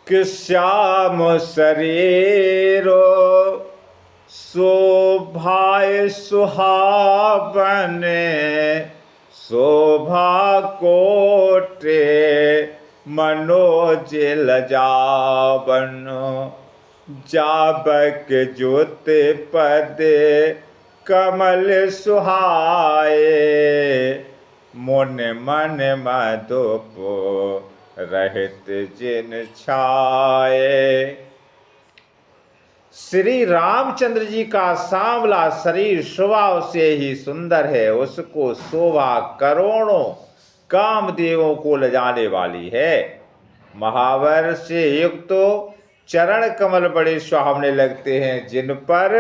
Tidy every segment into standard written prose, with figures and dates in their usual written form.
कि श्याम शरीरो शोभाय सुहावन, शोभा कोटे मनोज लजावन। जाबक ज्योत पद कमल सुहाए, मुन मन मधुप रहित जिन छाए। श्री रामचंद्र जी का सांवला शरीर स्वभाव से ही सुंदर है, उसको शोभा करोड़ों कामदेवों को लजाने वाली है। महावर से युक्त तो चरण कमल बड़े सुहावने लगते हैं, जिन पर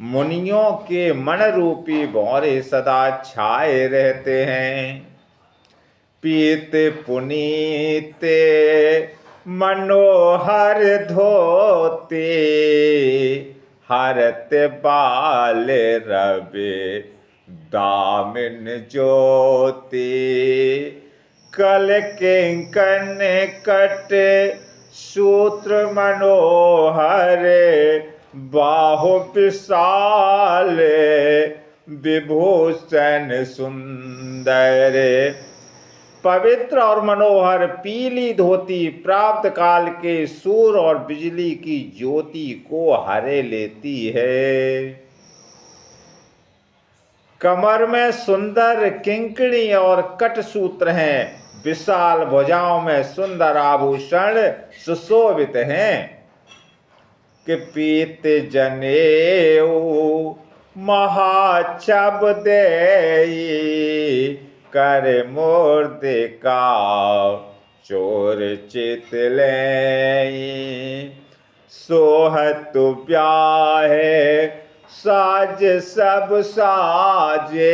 मुनियों के मन रूपी भौरे सदा छाए रहते हैं। पीत पुनीत मनोहर धोते, हरत बाल रवि दामिन ज्योति। कल किंकन कट सूत्र मनोहर, बाहु विशाल विभूषण सुंदर। पवित्र और मनोहर पीली धोती प्राप्त काल के सूर्य और बिजली की ज्योति को हरे लेती है। कमर में सुंदर किंकणी और कट सूत्र हैं, विशाल भुजाओं में सुंदर आभूषण सुशोभित हैं। कि पीत जनेऊ महाछब देई, कर मूर्तिका चोर चित लेई। सोहत ब्याहे साज सब साजे,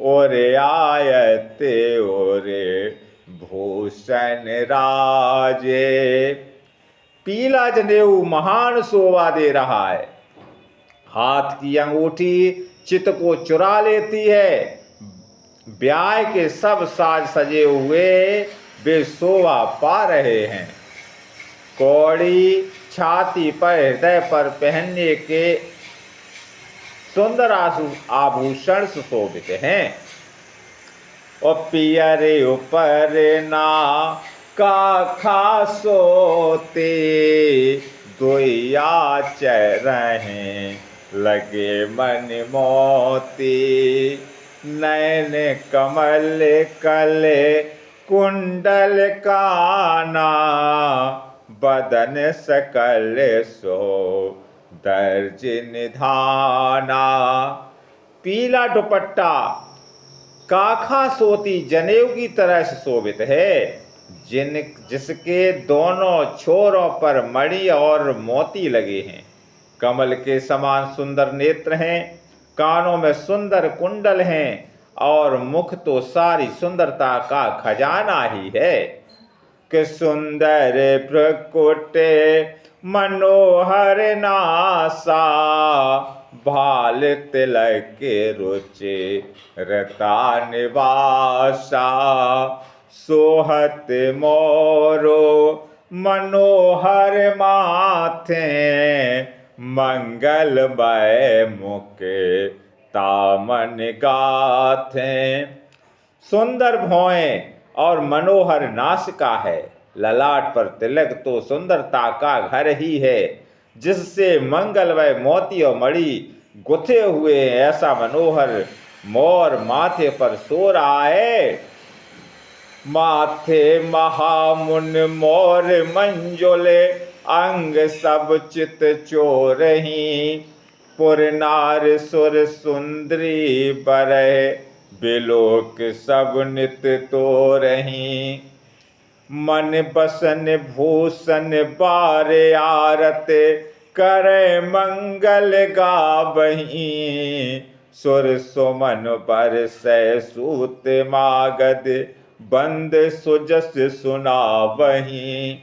ओरे आयते ओरे भूषण राजे। पीला जनेऊ महान शोभा दे रहा है, हाथ की अंगूठी चित्त को चुरा लेती है। ब्याह के सब साज सजे हुए वे शोभा पा रहे हैं। कौड़ी छाती पर हृदय पर पहनने के सुंदर आभूषण सुशोभित हैं। और पियरे ऊपर ना का खासोते, दुया चरहें लगे मन मोती। नैन कमल कले कुंडल काना, बदन सकल सो दर्ज निधाना। पीला दुपट्टा काखा सोती जनेऊ की तरह शोभित है, जिसके दोनों छोरों पर मणि और मोती लगे हैं। कमल के समान सुंदर नेत्र हैं, कानों में सुंदर कुंडल हैं, और मुख तो सारी सुंदरता का खजाना ही है। कि सुंदर प्रकुट मनोहर नासा, भाल तिलक रुचि रता निवासा। सोहत मोरो मनोहर माथे, मंगलमय मुके तामन गाथे। सुंदर भौएं और मनोहर नासिका है, ललाट पर तिलक तो सुंदरता का घर ही है, जिससे मंगलमय मोती और मणि गुथे हुए ऐसा मनोहर मोर माथे पर सो रहा है। माथे महामुन मोर मंजुले, अंग सब चित चोरही। पुर नार सुर सुंदरी बरह, बिलोक सब नित तो रही। मन बसन भूषण बारे आरत, करे मंगल गावही। सुर सुमन पर सै सूत मागध, बंद सुजस सुनावही।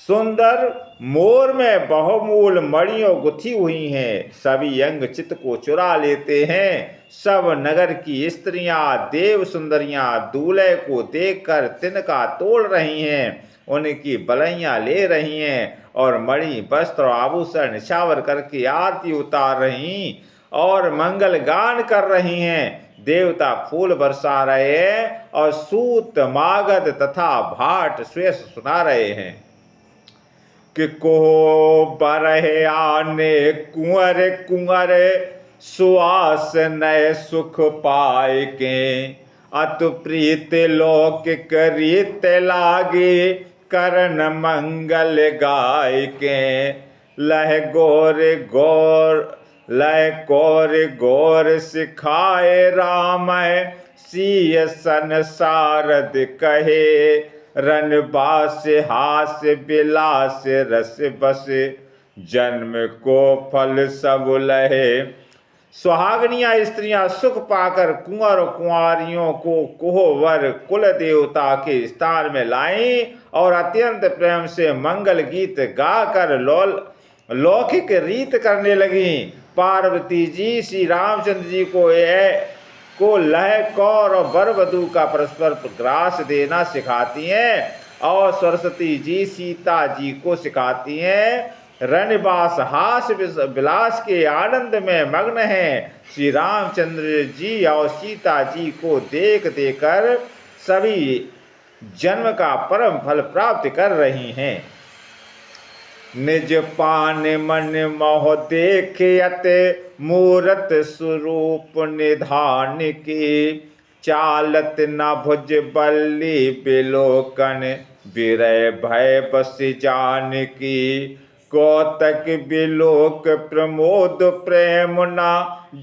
सुंदर मोर में बहुमूल मणियों गुथी हुई हैं, सभी अंग चित्त को चुरा लेते हैं। सब नगर की स्त्रियां देव सुंदरियां दूल्हे को देखकर तिनका तोड़ रही हैं, उनकी बलैयां ले रही हैं और मणि वस्त्र और आभूषण निछावर करके आरती उतार रही और मंगल गान कर रही हैं। देवता फूल बरसा रहे हैं और सूत मागध तथा भाट श्वेत सुना रहे हैं कि कोह बरहे आने कुंवर कुंवर सुहास नए सुख पाए के अतु प्रीत लौकिक रीत लागे करण मंगल गाय के लह गोर गोर लय कौर गौर सिखाए राम सीय सन सारद कहे रनबास हास विलास रस बस जन्म को फल सब लहे। सुहागनियां स्त्रियां सुख पाकर कुंवर और कुंवारियों को कोहवर कुल देवता के स्थान में लाईं और अत्यंत प्रेम से मंगल गीत गाकर लौकिक रीत करने लगी। पार्वती जी श्री रामचंद्र जी को लह कौर और वर वधू का परस्पर ग्रास देना सिखाती हैं और सरस्वती जी सीता जी को सिखाती हैं। रणबास हास विलास के आनंद में मग्न हैं। श्री रामचंद्र जी और सीता जी को देख देकर सभी जन्म का परम फल प्राप्त कर रही हैं। निज पान मन मोह देखत मूरत स्वरूप निधान की चालत न भुज बल्ली बिलोकन विरय भय बस जान की कौतक बिलोक प्रमोद प्रेम न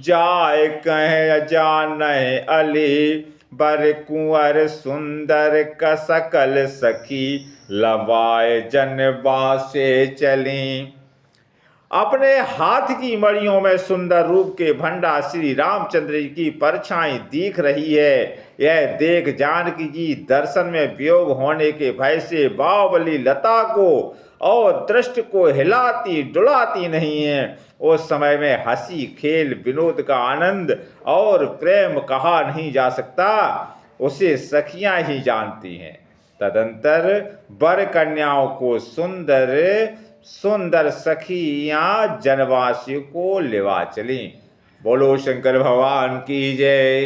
जाय कह जान अली बर कुंवर सुंदर का सकल सखी लवाए जनवा से चली। अपने हाथ की मणियों में सुंदर रूप के भंडा श्री रामचंद्र जी की परछाई दिख रही है। यह देख जानकी जी दर्शन में वियोग होने के भय से बाहुबली लता को और दृष्टि को हिलाती डुलाती नहीं है। उस समय में हंसी खेल विनोद का आनंद और प्रेम कहा नहीं जा सकता, उसे सखियां ही जानती हैं। तदंतर वर कन्याओं को सुंदर सुंदर सखियां जनवासी को लेवा चली। बोलो शंकर भगवान की जय।